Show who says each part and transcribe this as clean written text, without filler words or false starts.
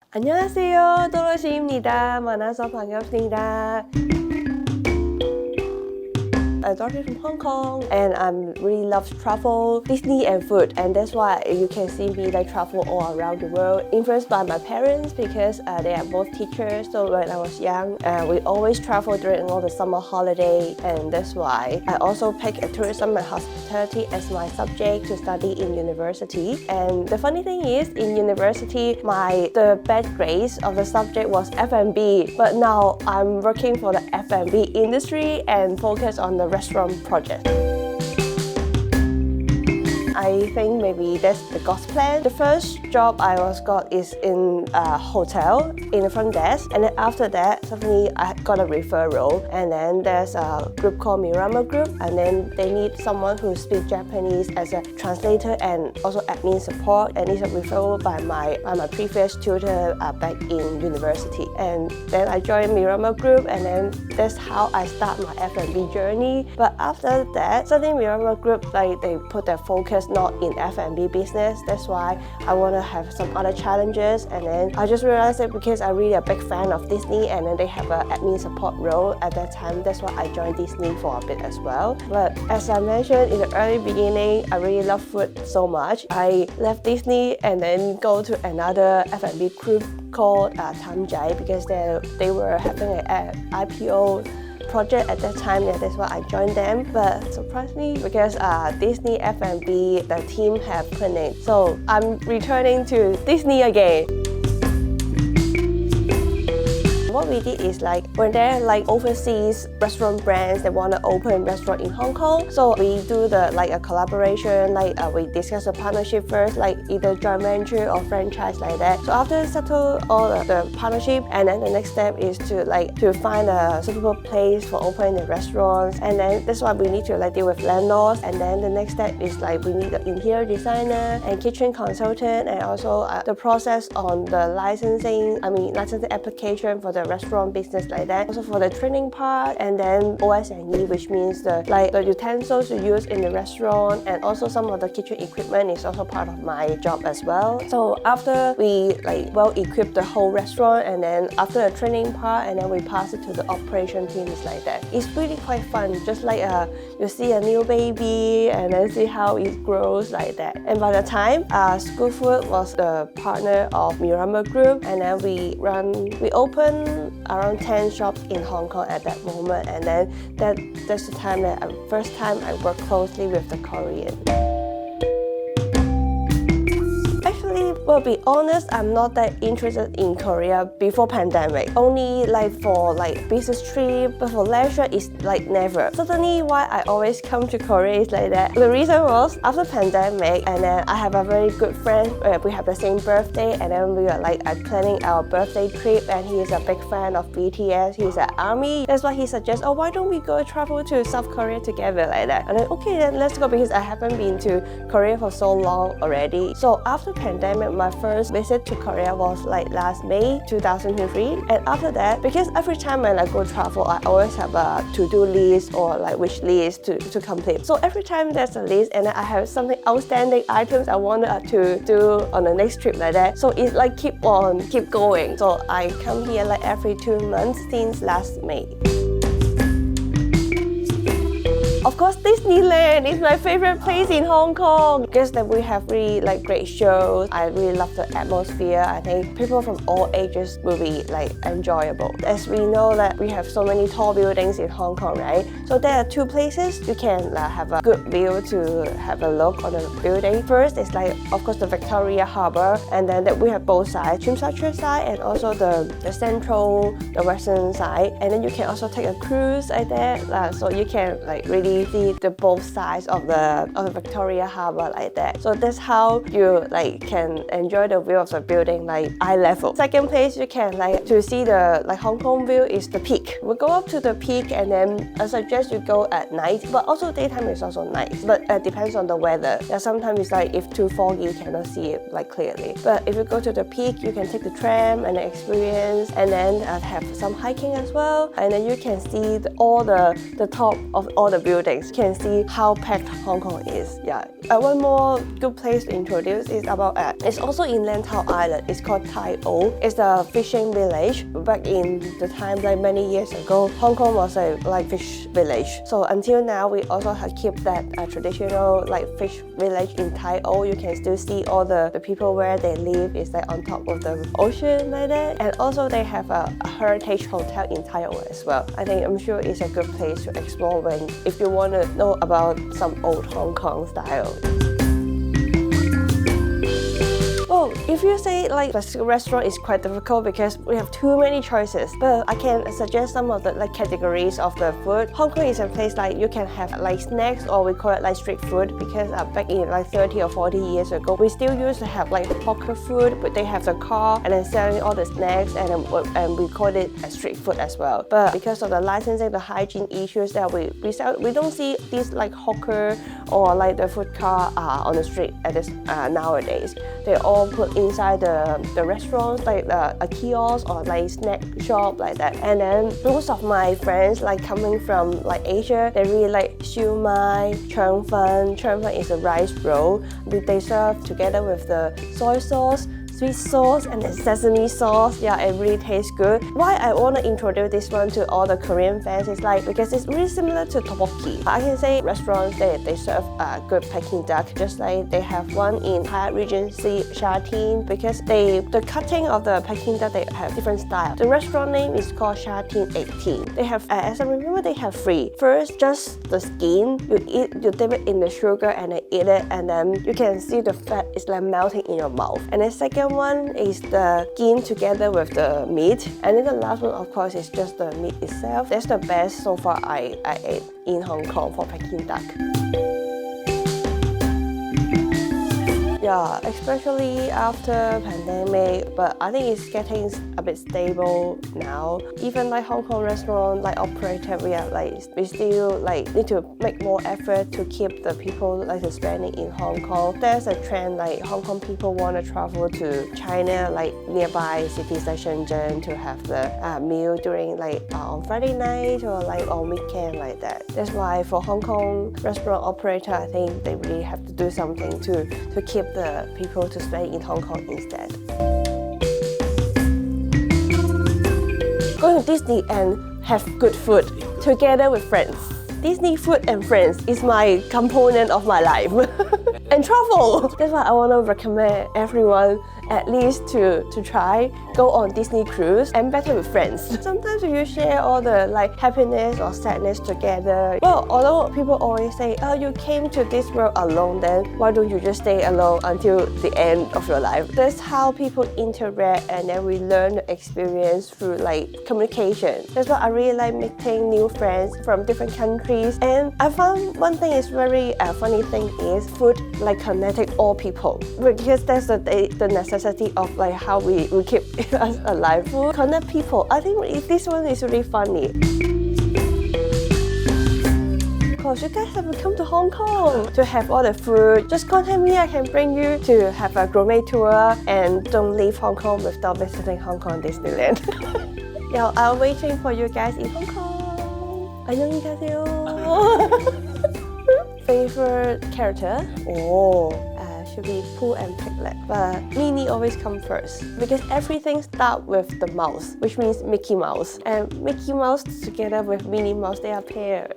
Speaker 1: 안녕하세요, Dorothy입니다. 만나서 반갑습니다. I'm Dorothy from Hong Kong and I really love travel, Disney and food, and that's why you can see me travel all around the world. Influenced by my parents because they are both teachers, so when I was young we always travel during all the summer holiday, and that's why I also picked tourism and hospitality as my subject to study in university. And the funny thing is, in university the best grades of the subject was F&B, but now I'm working for the F&B industry and focus on the restaurant project. I think maybe that's the God's plan. The first job I got is in a hotel in the front desk, and then after that suddenly I got a referral, and then there's a group called Mirama Group, and then they need someone who speaks Japanese as a translator and also admin support, and it's a referral by my previous tutor back in university. And then I joined Mirama Group, and then that's how I start my F&B journey. But after that, suddenly Mirama Group they put their focus not in F&B business. That's why I want to have some other challenges, and then I just realized it because I'm really a big fan of Disney, and then they have an admin support role at that time. That's why I joined Disney for a bit as well. But as I mentioned in the early beginning, I really love food so much. I left Disney and then go to another F&B group called Tamjai because they were having an IPO project at that time, and that's why I joined them. But surprisingly, because Disney F&B, the team have clinic, so I'm returning to Disney again. What we did is when there are overseas restaurant brands that want to open restaurant in Hong Kong, so we do a collaboration, we discuss a partnership first, either joint venture or franchise like that. So after settle all the partnership, and then the next step is to find a suitable place for opening the restaurants, and then that's why we need to deal with landlords. And then the next step is we need the interior designer and kitchen consultant, and also the process on the licensing application for the restaurant business like that. Also for the training part, and then OS&E, which means the utensils you use in the restaurant, and also some of the kitchen equipment is also part of my job as well. So after we well equip the whole restaurant, and then after the training part, and then we pass it to the operation teams like that. It's really quite fun, just you see a new baby and then see how it grows like that. And by the time School Food was the partner of Mirama Group, and then we opened around 10 shops in Hong Kong at that moment, and then that's the time first time I worked closely with the Korean. Well, to be honest, I'm not that interested in Korea before pandemic. Only for business trip, but for leisure it's never. Suddenly why I always come to Korea is like that. The reason was after pandemic, and then I have a very good friend. We have the same birthday, and then we were planning our birthday trip, and he is a big fan of BTS. He's an ARMY. That's why he suggests, why don't we go travel to South Korea together like that? And then okay, then let's go, because I haven't been to Korea for so long already. So after pandemic, my first visit to Korea was last May 2003, and after that, because every time when I go travel, I always have a to-do list or wish list to complete. So every time there's a list, and I have something outstanding items I wanted to do on the next trip like that. So it's keep going. So I come here every 2 months since last May. Of course, Disneyland is my favorite place in Hong Kong because we have really great shows. I really love the atmosphere. I think people from all ages will be enjoyable. As we know that we have so many tall buildings in Hong Kong, right? So there are two places you can have a good view to have a look on the building. First is of course the Victoria Harbour, and then we have both sides, Tsim Sha Tsui side and also the central, the western side. And then you can also take a cruise like that, so you can really see the both sides of the Victoria Harbour like that. So that's how you can enjoy the view of the building eye level. Second place you can to see the Hong Kong view is the peak. We go up to the peak, and then I suggest you go at night, but also daytime is also nice. But it depends on the weather. Sometimes it's if too foggy, you cannot see it clearly. But if you go to the peak, you can take the tram and experience, and then have some hiking as well, and then you can see all the top of all the buildings. legs, you can see how packed Hong Kong is. Yeah. One more good place to introduce is about it's also in Lantau Island. It's called Tai O. It's a fishing village. Back in the time, like many years ago, Hong Kong was a like fish village. So until now, we also have kept that traditional like fish village in Tai O. You can still see all the people where they live is like on top of the ocean like that. And also they have a heritage hotel in Tai O as well. I'm sure it's a good place to explore if you want to know about some old Hong Kong style. Oh, if you say like the restaurant is quite difficult because we have too many choices, but I can suggest some of the like categories of the food. Hong Kong is a place like you can have like snacks, or we call it like street food, because back in like 30 or 40 years ago, we still used to have like hawker food, but they have the car and then selling all the snacks, and we call it street food as well. But because of the licensing, the hygiene issues that we don't see these like hawker or like the food car on the street at this nowadays. They all put inside the restaurants, like a kiosk or like snack shop like that. And then most of my friends like coming from like Asia, they really like siu mai, cheng fen. Cheng fen is a rice roll. They serve together with the soy sauce, sweet sauce, and then sesame sauce. Yeah, it really tastes good. Why I want to introduce this one to all the Korean fans is like because it's really similar to tteokbokki. I can say restaurants they serve good Peking duck, just like they have one in Hyatt Regency Sha Tin, because the cutting of the Peking duck, they have different style. The restaurant name is called Sha Tin 18. They have, as I remember, they have three. First, just the skin. You dip it in the sugar and then eat it, and then you can see the fat is like melting in your mouth. And the second one is the skin together with the meat, and then the last one of course is just the meat itself. That's the best so far I ate in Hong Kong for Peking duck. Yeah, especially after pandemic, but I think it's getting a bit stable now. Even like Hong Kong restaurant like operator, we still like need to make more effort to keep the people like spending in Hong Kong. There's a trend like Hong Kong people want to travel to China, like nearby cities like Shenzhen, to have the meal during like on Friday night or like on weekend like that. That's why for Hong Kong restaurant operator, I think they really have to do something to keep the people to stay in Hong Kong instead. Going to Disney and have good food together with friends. Disney food and friends is my component of my life. And travel! That's why I want to recommend everyone at least to try go on Disney cruise and better with friends. Sometimes if you share all the like happiness or sadness together, well, although people always say, oh, you came to this world alone, then why don't you just stay alone until the end of your life? That's how people interact, and then we learn the experience through like communication. That's why I really like meeting new friends from different countries. And I found one thing is very funny thing is food like connecting all people, because that's the necessity of like how we keep us alive. Food connect people. I think this one is really funny. Because you guys have to come to Hong Kong to have all the food. Just contact me, I can bring you to have a gourmet tour, and don't leave Hong Kong without visiting Hong Kong Disneyland. Yeah, I'm waiting for you guys in Hong Kong. 안녕하세요. Favorite character? Should be Pooh and Piglet, but Minnie always comes first because everything starts with the mouse, which means Mickey Mouse. And Mickey Mouse together with Minnie Mouse, they are pair.